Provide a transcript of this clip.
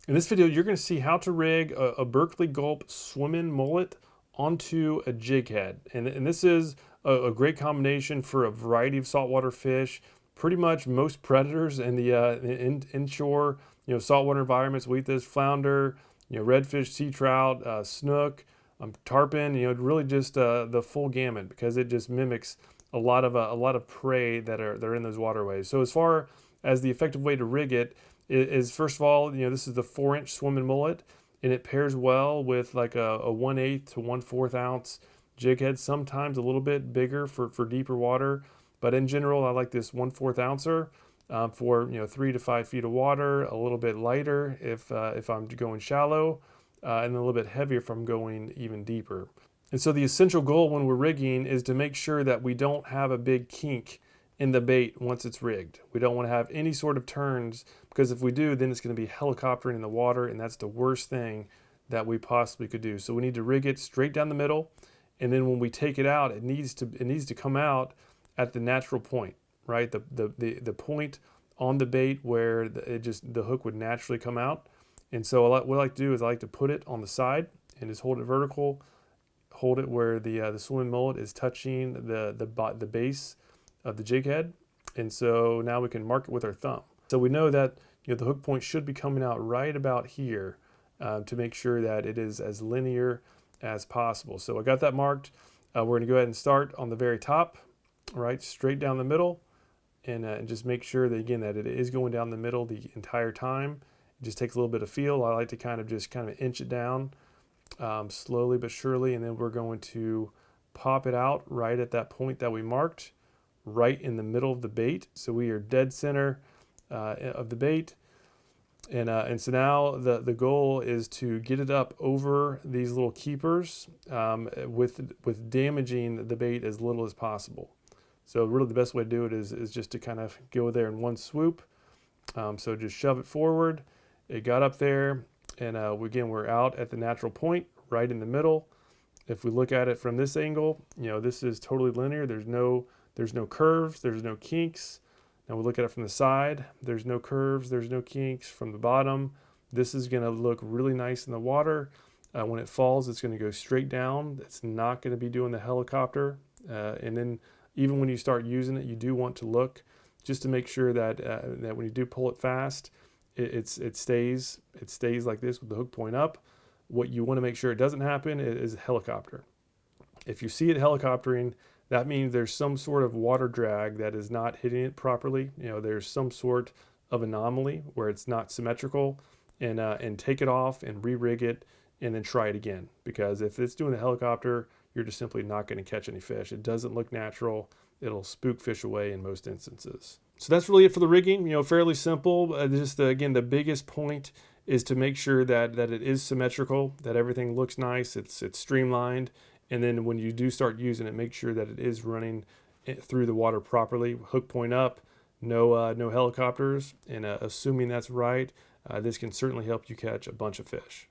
In this video, you're going to see how to rig a Berkley Gulp Swimming Mullet onto a jig head. And this is a great combination for a variety of saltwater fish. Pretty much most predators in the inshore, saltwater environments. We eat this flounder, redfish, sea trout, snook, tarpon. Really just the full gamut, because it just mimics a lot of prey that are in those waterways. So as far as the effective way to rig it is, first of all, this is the 4-inch swimming mullet, and it pairs well with like a 1/8 to 1/4 ounce jig head, sometimes a little bit bigger for deeper water. But in general, I like this 1/4 ouncer for 3 to 5 feet of water, a little bit lighter if I'm going shallow, and a little bit heavier if I'm going even deeper. And so the essential goal when we're rigging is to make sure that we don't have a big kink in the bait once it's rigged. We don't want to have any sort of turns, because if we do, then it's going to be helicoptering in the water, and that's the worst thing that we possibly could do. So we need to rig it straight down the middle, and then when we take it out, it needs to come out at the natural point, right? The point on the bait where the hook would naturally come out. And so what I like to do is I like to put it on the side and just hold it vertical, hold it where the swimming mullet is touching the base of the jig head. And so now we can mark it with our thumb. So we know that the hook point should be coming out right about here, to make sure that it is as linear as possible. So I got that marked. We're going to go ahead and start on the very top, right, straight down the middle, and just make sure that, again, that it is going down the middle the entire time. It just takes a little bit of feel. I like to kind of inch it down, slowly but surely, and then we're going to pop it out right at that point that we marked, right in the middle of the bait. So we are dead center of the bait, and so now the goal is to get it up over these little keepers, with damaging the bait as little as possible. So really the best way to do it is just to kind of go there in one swoop. So just shove it forward. It got up there, and again, we're out at the natural point right in the middle. If we look at it from this angle, this is totally linear. There's no curves, there's no kinks. Now we look at it from the side, there's no curves, there's no kinks. From the bottom, this is going to look really nice in the water. When it falls, it's going to go straight down. It's not going to be doing the helicopter. And then even when you start using it, you do want to look just to make sure that when you do pull it fast, it stays like this with the hook point up. What you want to make sure it doesn't happen is helicopter. If you see it helicoptering, that means there's some sort of water drag that is not hitting it properly. There's some sort of anomaly where it's not symmetrical, and take it off and re-rig it and then try it again. Because if it's doing the helicopter, you're just simply not going to catch any fish. It doesn't look natural. It'll spook fish away in most instances. So that's really it for the rigging. Fairly simple. Again, the biggest point is to make sure that it is symmetrical, that everything looks nice, it's streamlined. And then when you do start using it, make sure that it is running through the water properly, hook point up, no helicopters. And assuming that's right, this can certainly help you catch a bunch of fish.